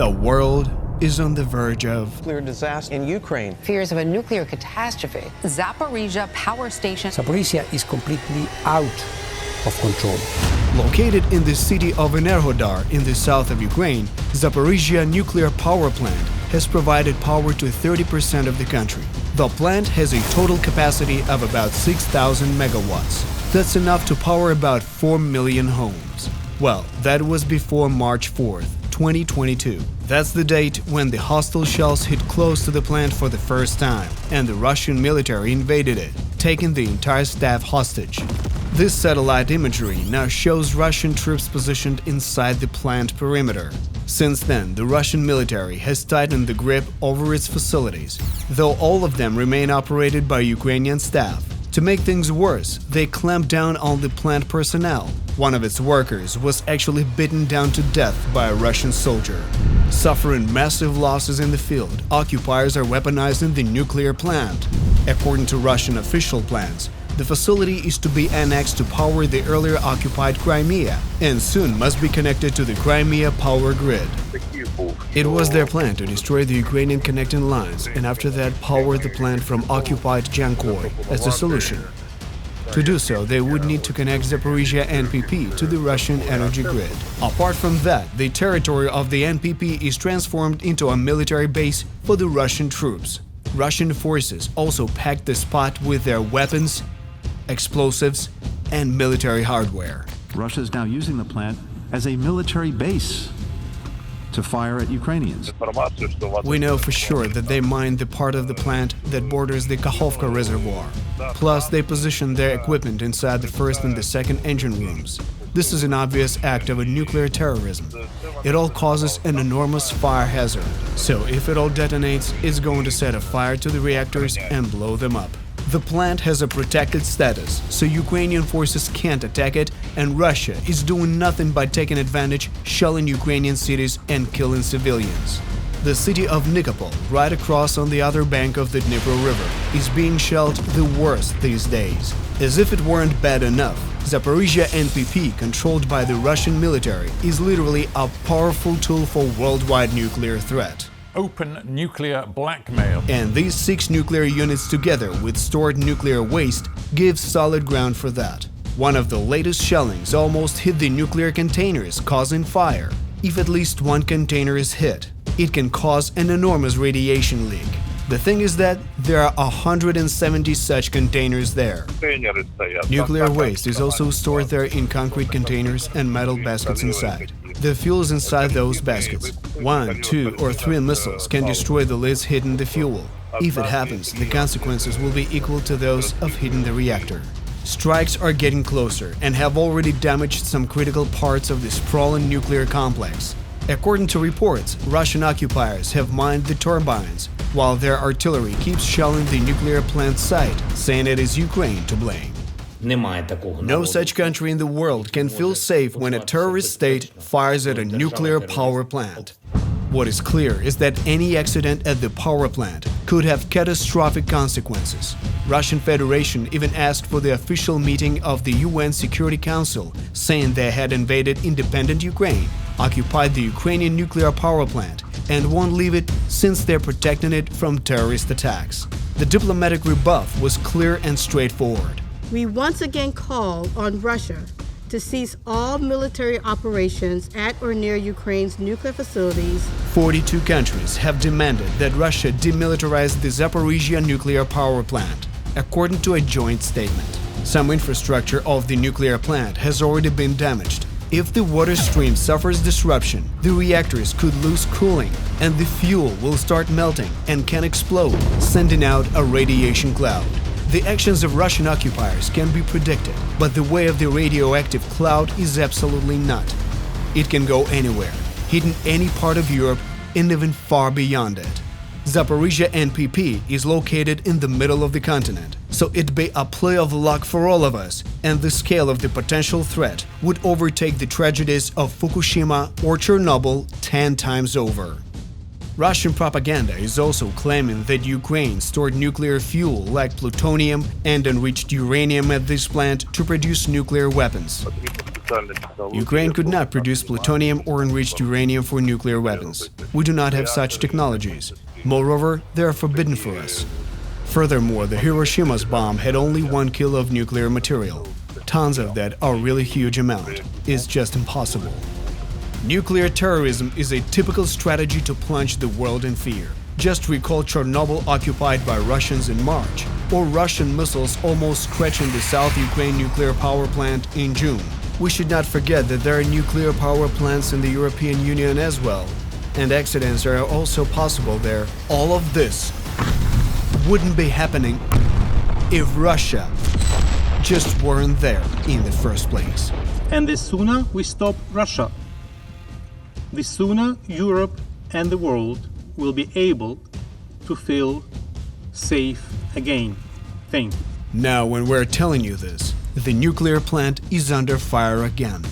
The world is on the verge of nuclear disaster in Ukraine. Fears of a nuclear catastrophe. Zaporizhzhya power station. Zaporizhzhya is completely out of control. Located in the city of Enerhodar in the south of Ukraine, Zaporizhzhya nuclear power plant has provided power to 30% of the country. The plant has a total capacity of about 6,000 megawatts. That's enough to power about 4 million homes. Well, that was before March 4th, 2022. That's the date when the hostile shells hit close to the plant for the first time, and the Russian military invaded it, taking the entire staff hostage. This satellite imagery now shows Russian troops positioned inside the plant perimeter. Since then, the Russian military has tightened the grip over its facilities, though all of them remain operated by Ukrainian staff. To make things worse, they clamped down on the plant personnel. One of its workers was actually beaten down to death by a Russian soldier. Suffering massive losses in the field, occupiers are weaponizing the nuclear plant. According to Russian official plans, the facility is to be annexed to power the earlier occupied Crimea and soon must be connected to the Crimea power grid. It was their plan to destroy the Ukrainian connecting lines and after that power the plant from occupied Jankoy as the solution. To do so, they would need to connect Zaporizhzhya NPP to the Russian energy grid. Apart from that, the territory of the NPP is transformed into a military base for the Russian troops. Russian forces also packed the spot with their weapons, explosives, and military hardware. Russia is now using the plant as a military base to fire at Ukrainians. We know for sure that they mined the part of the plant that borders the Kakhovka reservoir. Plus, they positioned their equipment inside the first and the second engine rooms. This is an obvious act of a nuclear terrorism. It all causes an enormous fire hazard. So if it all detonates, it's going to set a fire to the reactors and blow them up. The plant has a protected status, so Ukrainian forces can't attack it, and Russia is doing nothing but taking advantage, shelling Ukrainian cities and killing civilians. The city of Nikopol, right across on the other bank of the Dnipro River, is being shelled the worst these days. As if it weren't bad enough, Zaporizhzhya NPP, controlled by the Russian military, is literally a powerful tool for worldwide nuclear threat. Open nuclear blackmail. And these 6 nuclear units together with stored nuclear waste give solid ground for that. One of the latest shellings almost hit the nuclear containers, causing fire. If at least one container is hit, it can cause an enormous radiation leak. The thing is that there are 170 such containers there. Nuclear waste is also stored there in concrete containers and metal baskets inside. The fuel is inside those baskets. 1, 2, or 3 missiles can destroy the lids hitting the fuel. If it happens, the consequences will be equal to those of hitting the reactor. Strikes are getting closer and have already damaged some critical parts of the sprawling nuclear complex. According to reports, Russian occupiers have mined the turbines, while their artillery keeps shelling the nuclear plant site, saying it is Ukraine to blame. No such country in the world can feel safe when a terrorist state fires at a nuclear power plant. What is clear is that any accident at the power plant could have catastrophic consequences. Russian Federation even asked for the official meeting of the UN Security Council, saying they had invaded independent Ukraine, occupied the Ukrainian nuclear power plant, and won't leave it since they're protecting it from terrorist attacks. The diplomatic rebuff was clear and straightforward. We once again call on Russia to cease all military operations at or near Ukraine's nuclear facilities. 42 countries have demanded that Russia demilitarize the Zaporizhzhya nuclear power plant, according to a joint statement. Some infrastructure of the nuclear plant has already been damaged. If the water stream suffers disruption, the reactors could lose cooling, and the fuel will start melting and can explode, sending out a radiation cloud. The actions of Russian occupiers can be predicted, but the way of the radioactive cloud is absolutely not. It can go anywhere, hitting any part of Europe and even far beyond it. Zaporizhzhya NPP is located in the middle of the continent, so it'd be a play of luck for all of us, and the scale of the potential threat would overtake the tragedies of Fukushima or Chernobyl 10 times over. Russian propaganda is also claiming that Ukraine stored nuclear fuel like plutonium and enriched uranium at this plant to produce nuclear weapons. Ukraine could not produce plutonium or enriched uranium for nuclear weapons. We do not have such technologies. Moreover, they are forbidden for us. Furthermore, the Hiroshima's bomb had only 1 kilo of nuclear material. Tons of that are really huge amount. It's just impossible. Nuclear terrorism is a typical strategy to plunge the world in fear. Just recall Chernobyl occupied by Russians in March, or Russian missiles almost scratching the South Ukraine nuclear power plant in June. We should not forget that there are nuclear power plants in the European Union as well, and accidents are also possible there. All of this wouldn't be happening if Russia just weren't there in the first place. And the sooner we stop Russia, the sooner Europe and the world will be able to feel safe again. Thank you. Now, when we're telling you this, the nuclear plant is under fire again.